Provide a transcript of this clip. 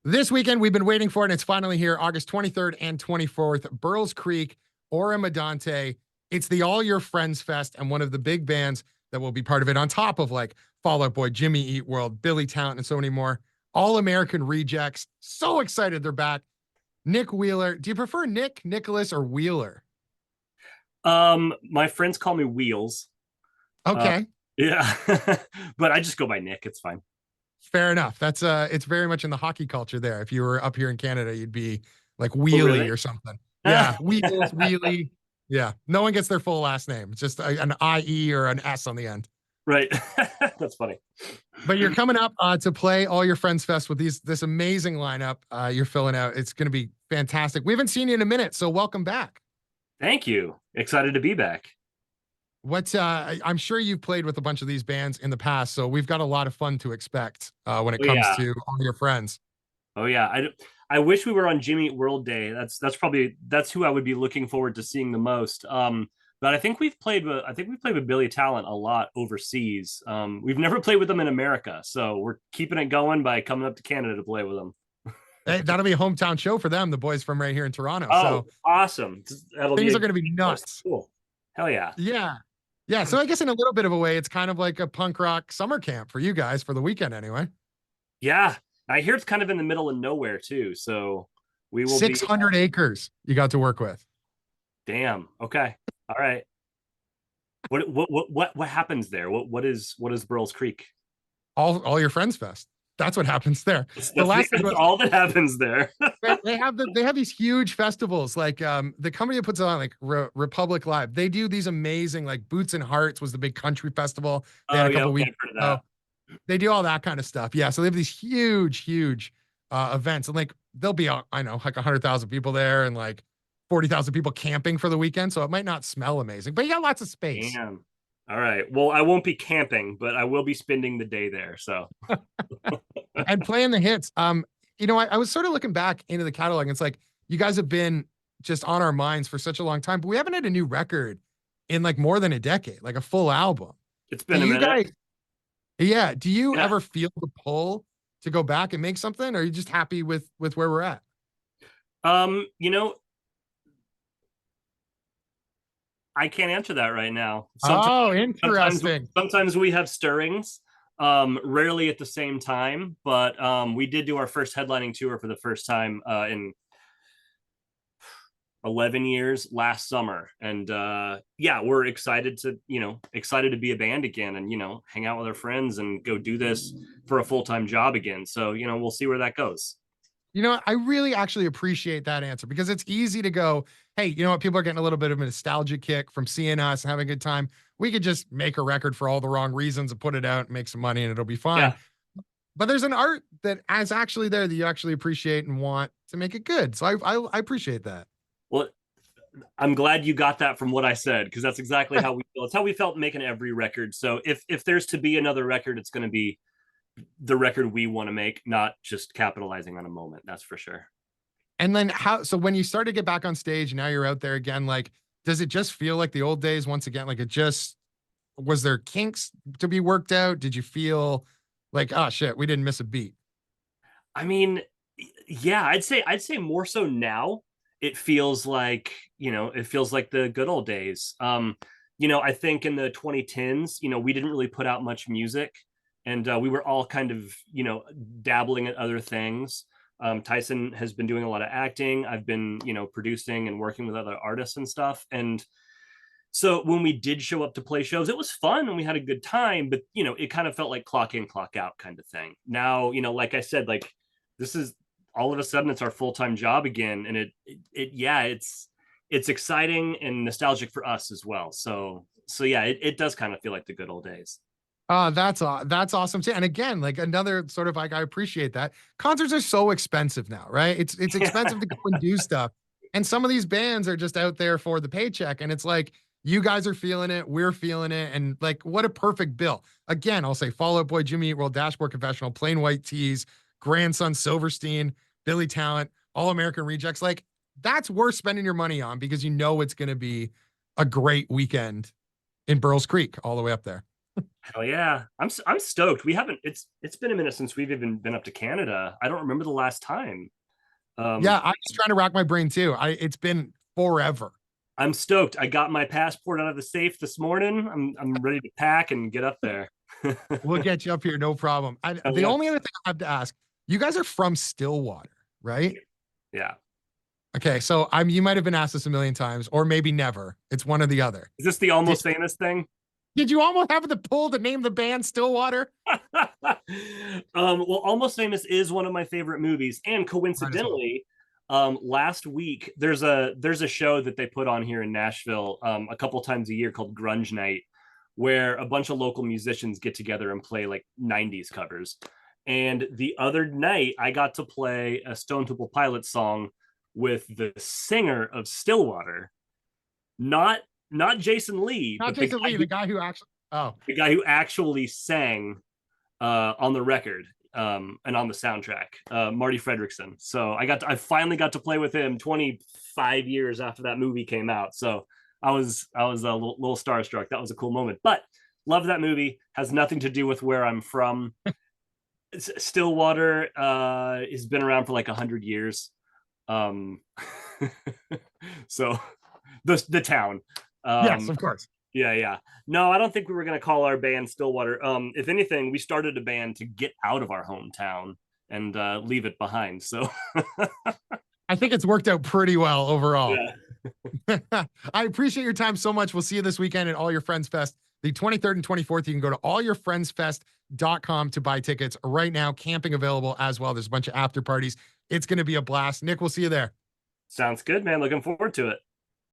This weekend, we've been waiting for it, and it's finally here, August 23rd and 24th, Burls Creek, Ora Medante. It's the All Your Friends Fest, and one of the big bands that will be part of it, on top of like Fall Out Boy, Jimmy Eat World, Billy Talent, and so many more. All American Rejects. So excited they're back. Nick Wheeler. Do you prefer Nick, Nicholas, or Wheeler? My friends call me Wheels. Uh, Okay, yeah, but I just go by Nick. It's fine. fair enough. That's it's very much in the hockey culture there. If you were up here in Canada, you'd be like Oh, Wheelie really? or something. Yeah, Wheels, Wheelie. Yeah, no one gets their full last name. It's just an IE or an S on the end. Right. That's funny. But you're coming up to play All Your Friends Fest with this amazing lineup you're filling out. It's going to be fantastic. We haven't seen you in a minute, so welcome back. Thank you. Excited to be back. What I'm sure you've played with a bunch of these bands in the past, so we've got a lot of fun to expect when it Oh comes yeah. to All Your Friends. Oh yeah. I wish we were on Jimmy Eat World Day. That's who I would be looking forward to seeing the most. But I think we've played with Billy Talent a lot overseas. We've never played with them in America, so we're keeping it going by coming up to Canada to play with them. Hey, that'll be a hometown show for them, the boys from right here in Toronto. Oh, So awesome! That'll be things are going to be close. nuts. Cool. Hell yeah. Yeah. Yeah. So I guess in a little bit of a way, it's kind of like a punk rock summer camp for you guys for the weekend anyway. Yeah, I hear it's kind of in the middle of nowhere too. So we will be. 600 acres you got to work with. Damn. Okay. All right. What happens there? What is Burls Creek? All Your Friends Fest. That's what happens there. The last thing That's was all that happens there. they have these huge festivals like the company that puts it on like Republic Live. They do these amazing like Boots and Hearts was the big country festival they had Oh a yeah, couple okay, weeks I've heard of ago. that. They do all that kind of stuff. Yeah, so they have these huge events, and like there'll be I know like 100,000 people there and like 40,000 people camping for the weekend. So it might not smell amazing, but you got lots of space. Damn. All right. Well, I won't be camping, but I will be spending the day there. So And playing the hits. I was sort of looking back into the catalog. And it's like you guys have been just on our minds for such a long time, but we haven't had a new record in like more than a decade, like a full album. it's Do been a you minute. guys? Yeah. Do you Yeah. ever feel the pull to go back and make something, or are you just happy with where we're at? You know, I can't answer that right now. Oh, Sometimes, interesting. sometimes we have stirrings. Rarely at the same time, but we did do our first headlining tour for the first time in 11 years last summer, and yeah, we're excited to be a band again, and hang out with our friends and go do this for a full-time job again. So we'll see where that goes. I really actually appreciate that answer because it's easy to go, hey, you know what? People are getting a little bit of a nostalgia kick from seeing us and having a good time. We could just make a record for all the wrong reasons and put it out and make some money and it'll be fine. Yeah. But there's an art that is actually there that you actually appreciate and want to make it good. So I appreciate that. Well, I'm glad you got that from what I said, because that's exactly how we feel. It's how we felt making every record. So if there's to be another record, it's going to be the record we want to make, not just capitalizing on a moment. That's for sure. And then so when you start to get back on stage, now you're out there again, like, does it just feel like the old days once again? Like was there kinks to be worked out? Did you feel like, oh shit, we didn't miss a beat? I mean, yeah, I'd say more so now. It feels like the good old days. I think in the 2010s, we didn't really put out much music, and we were all kind of dabbling at other things. Tyson has been doing a lot of acting. I've been producing and working with other artists and stuff. And so when we did show up to play shows, it was fun and we had a good time, but it kind of felt like clock in, clock out kind of thing. Now, like I said, like this is all of a sudden it's our full-time job again. And yeah, it's exciting and nostalgic for us as well. So yeah, it does kind of feel like the good old days. That's awesome too. And again, like another sort of like I appreciate that. Concerts are so expensive now, right? It's expensive to go and do stuff. And some of these bands are just out there for the paycheck. And it's like you guys are feeling it, we're feeling it, and like what a perfect bill. Again, I'll say Fall Out Boy, Jimmy Eat World, Dashboard Confessional, Plain White Tees, Grandson Silverstein, Billy Talent, All American Rejects. Like that's worth spending your money on because you know it's gonna be a great weekend in Burls Creek all the way up there. Hell yeah. I'm stoked. We haven't it's been a minute since we've even been up to Canada. I don't remember the last time. Yeah, Um I'm just trying to rack my brain too. It's been forever. I'm stoked. I got my passport out of the safe this morning. I'm ready to pack and get up there. We'll get you up here, no problem. Hell The yeah. only other thing I have to ask, you guys are from Stillwater, right? Yeah. Okay, so you might have been asked this a million times, or maybe never. It's one or the other. Is this the Did, almost famous thing? did you almost have the pull to name the band Stillwater? Well, Almost Famous is one of my favorite movies, and Might as well. coincidentally, last week there's a show that they put on here in Nashville a couple times a year called Grunge Night, where a bunch of local musicians get together and play like 90s covers. And the other night, I got to play a Stone Temple Pilots song with the singer of Stillwater, not not Jason Lee, Not but Jason Lee, the guy who actually. Oh, the guy who actually sang on the record and on the soundtrack, Marty Fredrickson. So I finally got to play with him 25 years after that movie came out. So I was a little starstruck. That was a cool moment. But love that movie. Has nothing to do with where I'm from. Stillwater has been around for like 100 years. Um, so the town. yes, Um, of course. yeah, yeah. No, I don't think we were gonna call our band Stillwater. If anything, we started a band to get out of our hometown and leave it behind. So I think it's worked out pretty well overall. yeah, I appreciate your time so much. We'll see you this weekend at All Your Friends Fest, the 23rd and 24th. You can go to allyourfriendsfest.com to buy tickets right now. Camping available as well. There's a bunch of after parties. It's going to be a blast. Nick, we'll see you there. sounds good, man. Looking forward to it.